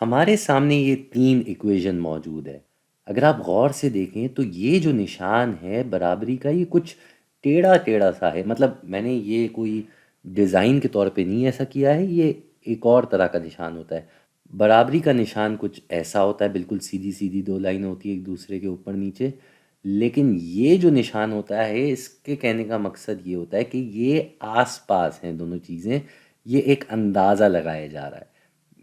ہمارے سامنے یہ تین ایکویژن موجود ہے۔ اگر آپ غور سے دیکھیں تو یہ جو نشان ہے برابری کا، یہ کچھ ٹیڑھا ٹیڑھا سا ہے۔ مطلب میں نے یہ کوئی ڈیزائن کے طور پہ نہیں ایسا کیا ہے، یہ ایک اور طرح کا نشان ہوتا ہے۔ برابری کا نشان کچھ ایسا ہوتا ہے، بالکل سیدھی سیدھی دو لائنیں ہوتی ہیں ایک دوسرے کے اوپر نیچے۔ لیکن یہ جو نشان ہوتا ہے، اس کے کہنے کا مقصد یہ ہوتا ہے کہ یہ آس پاس ہیں دونوں چیزیں، یہ ایک اندازہ لگایا جا رہا ہے۔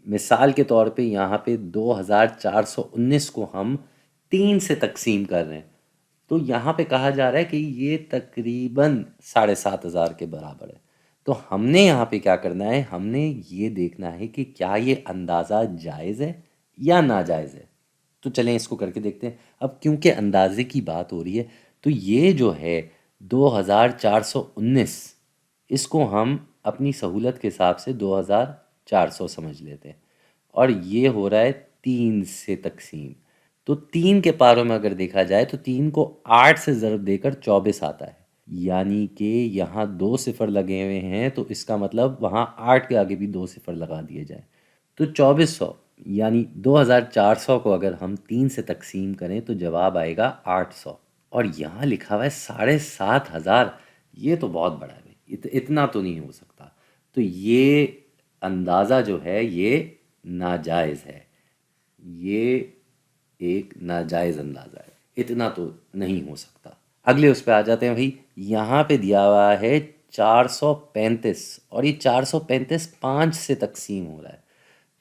مثال کے طور پہ یہاں پہ 2419 کو ہم 3 سے تقسیم کر رہے ہیں، تو یہاں پہ کہا جا رہا ہے کہ یہ تقریباً 7500 کے برابر ہے۔ تو ہم نے یہاں پہ کیا کرنا ہے، ہم نے یہ دیکھنا ہے کہ کیا یہ اندازہ جائز ہے یا ناجائز ہے۔ تو چلیں اس کو کر کے دیکھتے ہیں۔ اب کیونکہ اندازے کی بات ہو رہی ہے تو یہ جو ہے 2419، اس کو ہم اپنی سہولت کے حساب سے 2400 سمجھ لیتے ہیں، اور یہ ہو رہا ہے 3 سے تقسیم۔ تو 3 کے پاروں میں اگر دیکھا جائے تو 3 کو 8 سے ضرب دے کر 24 آتا ہے، یعنی کہ یہاں 2 صفر لگے ہوئے ہیں، تو اس کا مطلب وہاں 8 کے آگے بھی 2 صفر لگا دیے جائیں تو 2400، یعنی 2400 کو اگر ہم 3 سے تقسیم کریں تو جواب آئے گا 800۔ اور یہاں لکھا ہوا ہے 7500، یہ تو بہت بڑا ہے بھائی، اتنا تو نہیں ہو سکتا۔ تو یہ اندازہ جو ہے یہ ناجائز ہے، یہ ایک ناجائز اندازہ ہے، اتنا تو نہیں ہو سکتا۔ اگلے اس پہ آ جاتے ہیں بھائی۔ یہاں پہ دیا ہوا ہے 435، اور یہ 435 5 سے تقسیم ہو رہا ہے،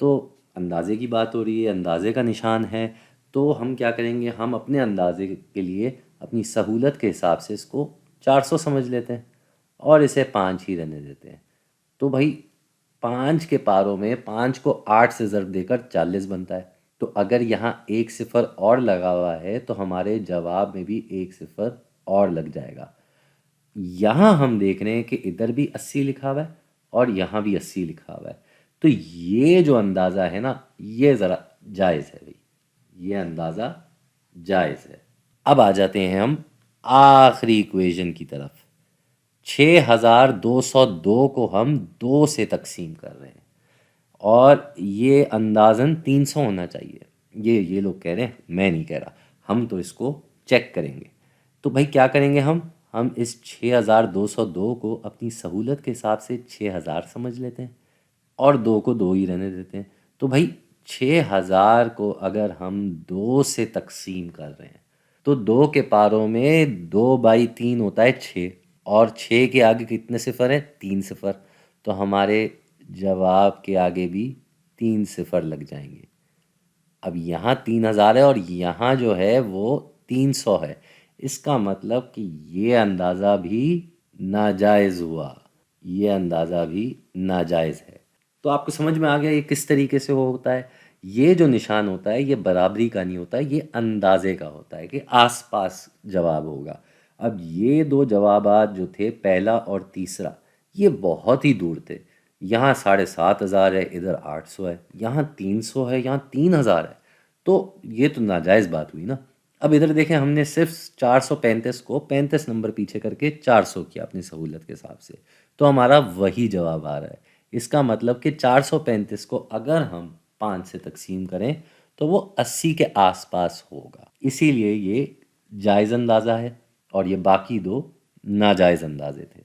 تو اندازے کی بات ہو رہی ہے، اندازے کا نشان ہے، تو ہم کیا کریں گے، ہم اپنے اندازے کے لیے اپنی سہولت کے حساب سے اس کو 400 سمجھ لیتے ہیں اور اسے 5 ہی رہنے دیتے ہیں۔ تو بھائی 5 کے پاروں میں 5 کو 8 سے ضرب دے کر 40 بنتا ہے، تو اگر یہاں ایک صفر اور لگا ہوا ہے تو ہمارے جواب میں بھی ایک صفر اور لگ جائے گا۔ یہاں ہم دیکھ رہے ہیں کہ ادھر بھی 80 لکھا ہوا ہے اور یہاں بھی 80 لکھا ہوا ہے، تو یہ جو اندازہ ہے نا، یہ ذرا جائز ہے بھائی، یہ اندازہ جائز ہے۔ اب آ جاتے ہیں ہم آخری ایکویژن کی طرف۔ 6202 کو ہم 2 سے تقسیم کر رہے ہیں، اور یہ اندازاً 300 ہونا چاہیے۔ یہ لوگ کہہ رہے ہیں، میں نہیں کہہ رہا، ہم تو اس کو چیک کریں گے۔ تو بھائی کیا کریں گے، ہم اس 6202 کو اپنی سہولت کے حساب سے 6000 سمجھ لیتے ہیں، اور 2 کو 2 ہی رہنے دیتے ہیں۔ تو بھائی 6000 کو اگر ہم 2 سے تقسیم کر رہے ہیں تو 2 کے پاروں میں 2/3 ہوتا ہے 6، اور 6 کے آگے کتنے صفر ہیں، 3 صفر، تو ہمارے جواب کے آگے بھی 3 صفر لگ جائیں گے۔ اب یہاں 3000 ہے اور یہاں جو ہے وہ 300 ہے، اس کا مطلب کہ یہ اندازہ بھی ناجائز ہوا، یہ اندازہ بھی ناجائز ہے۔ تو آپ کو سمجھ میں آ گیا یہ کس طریقے سے ہوتا ہے۔ یہ جو نشان ہوتا ہے یہ برابری کا نہیں ہوتا ہے، یہ اندازے کا ہوتا ہے کہ آس پاس جواب ہوگا۔ اب یہ دو جوابات جو تھے، پہلا اور تیسرا، یہ بہت ہی دور تھے۔ یہاں 7500 ہے، ادھر 800 ہے، یہاں 300 ہے، یہاں 3000 ہے، تو یہ تو ناجائز بات ہوئی نا۔ اب ادھر دیکھیں، ہم نے صرف 435 کو 35 نمبر پیچھے کر کے 400 کیا اپنی سہولت کے حساب سے، تو ہمارا وہی جواب آ رہا ہے۔ اس کا مطلب کہ 435 کو اگر ہم 5 سے تقسیم کریں تو وہ 80 کے آس پاس ہوگا، اسی لیے یہ جائز اندازہ ہے، اور یہ باقی دو ناجائز اندازے تھے۔